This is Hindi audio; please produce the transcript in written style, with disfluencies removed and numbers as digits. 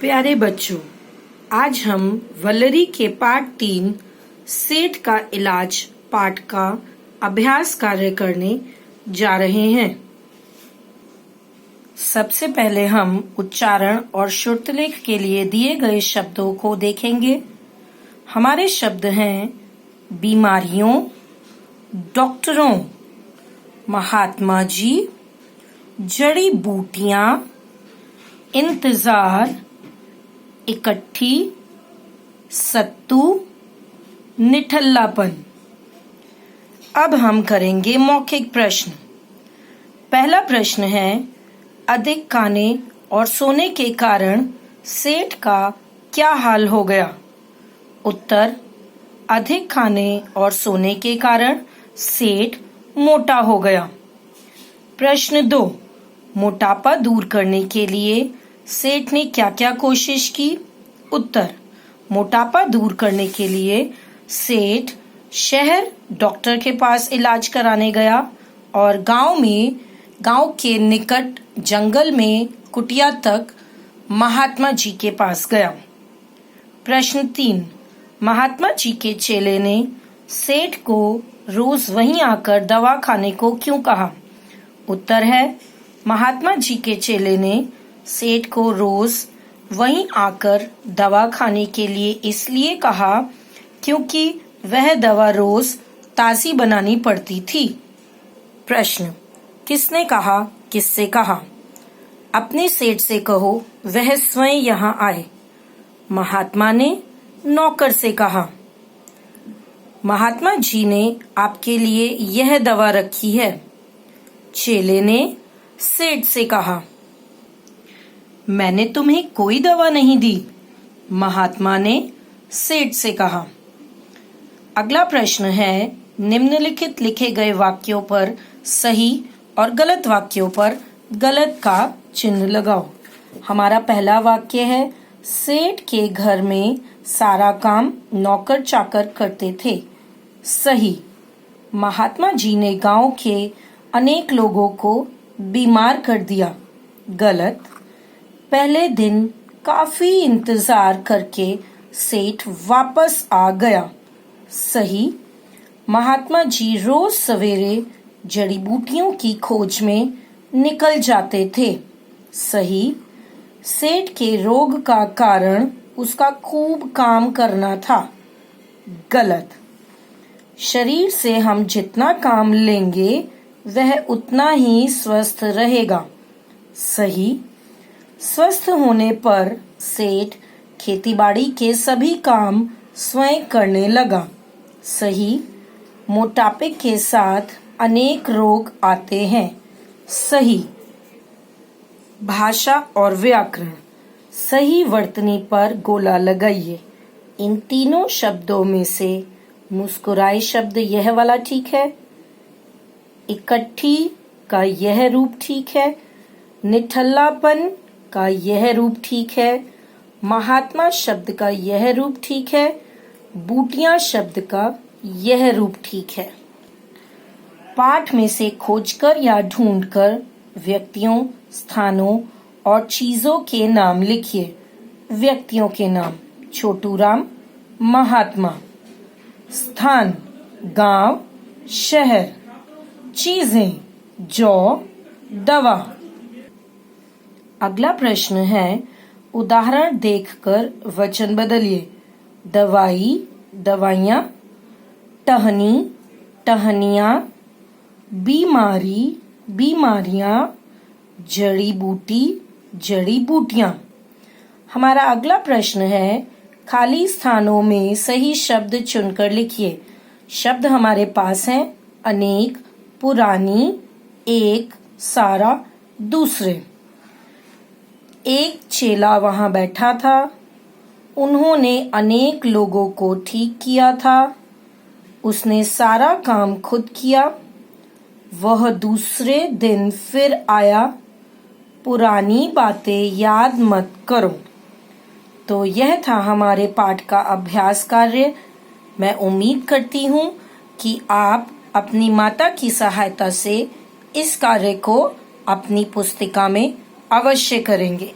प्यारे बच्चों, आज हम वल्लरी के पाठ 3 सेठ का इलाज पाठ का अभ्यास कार्य करने जा रहे हैं। सबसे पहले हम उच्चारण और श्रुतलेख के लिए दिए गए शब्दों को देखेंगे। हमारे शब्द हैं बीमारियों, डॉक्टरों, महात्मा जी, जड़ी बूटियां, इंतजार, इकट्ठी, सत्तू, निठल्लापन। अब हम करेंगे मौखिक प्रश्न। पहला प्रश्न है, अधिक खाने और सोने के कारण सेठ का क्या हाल हो गया? उत्तर, अधिक खाने और सोने के कारण सेठ मोटा हो गया। प्रश्न 2, मोटापा दूर करने के लिए सेठ ने क्या क्या कोशिश की? उत्तर, मोटापा दूर करने के लिए सेठ शहर डॉक्टर के पास इलाज कराने गया और गांव के निकट जंगल में कुटिया तक महात्मा जी के पास गया। प्रश्न 3, महात्मा जी के चेले ने सेठ को रोज वहीं आकर दवा खाने को क्यों कहा? उत्तर है, महात्मा जी के चेले ने सेठ को रोज वहीं आकर दवा खाने के लिए इसलिए कहा क्योंकि वह दवा रोज ताजी बनानी पड़ती थी। प्रश्न, किसने कहा, किससे कहा? अपने सेठ से कहो वह स्वयं यहाँ आए। महात्मा ने नौकर से कहा। महात्मा जी ने आपके लिए यह दवा रखी है। चेले ने सेठ से कहा। मैंने तुम्हें कोई दवा नहीं दी, महात्मा ने सेठ से कहा। अगला प्रश्न है, निम्नलिखित लिखे गए वाक्यों पर सही और गलत वाक्यों पर गलत का चिन्ह लगाओ। हमारा पहला वाक्य है, सेठ के घर में सारा काम नौकर चाकर करते थे। सही, महात्मा जी ने गांव के अनेक लोगों को बीमार कर दिया। गलत, पहले दिन काफी इंतजार करके सेठ वापस आ गया। सही, महात्मा जी रोज सवेरे जड़ी बूटियों की खोज में निकल जाते थे। सही, सेठ के रोग का कारण उसका खूब काम करना था। गलत, शरीर से हम जितना काम लेंगे वह उतना ही स्वस्थ रहेगा। सही, स्वस्थ होने पर सेठ खेतीबाड़ी के सभी काम स्वयं करने लगा। सही, मोटापे के साथ अनेक रोग आते हैं। सही, भाषा और व्याकरण। सही वर्तनी पर गोला लगाइए। इन तीनों शब्दों में से मुस्कुराए शब्द यह वाला ठीक है, इकट्ठी का यह रूप ठीक है, निठल्लापन का यह रूप ठीक है, महात्मा शब्द का यह रूप ठीक है, बूटियां शब्द का यह रूप ठीक है। पाठ में से खोजकर या ढूंढकर व्यक्तियों, स्थानों और चीजों के नाम लिखिए। व्यक्तियों के नाम, छोटू राम, महात्मा। स्थान, गांव, शहर। चीजें, जौ, दवा। अगला प्रश्न है, उदाहरण देखकर वचन बदलिए। दवाई, दवाइयाँ, टहनी, टहनियाँ, बीमारी, बीमारियाँ, जड़ी बूटी, जड़ी बूटियाँ। हमारा अगला प्रश्न है, खाली स्थानों में सही शब्द चुनकर लिखिए। शब्द हमारे पास हैं, अनेक, पुरानी, एक, सारा, दूसरे। एक चेला वहां बैठा था। उन्होंने अनेक लोगों को ठीक किया था। उसने सारा काम खुद किया। वह दूसरे दिन फिर आया। पुरानी बातें याद मत करो। तो यह था हमारे पाठ का अभ्यास कार्य। मैं उम्मीद करती हूँ कि आप अपनी माता की सहायता से इस कार्य को अपनी पुस्तिका में अवश्य करेंगे।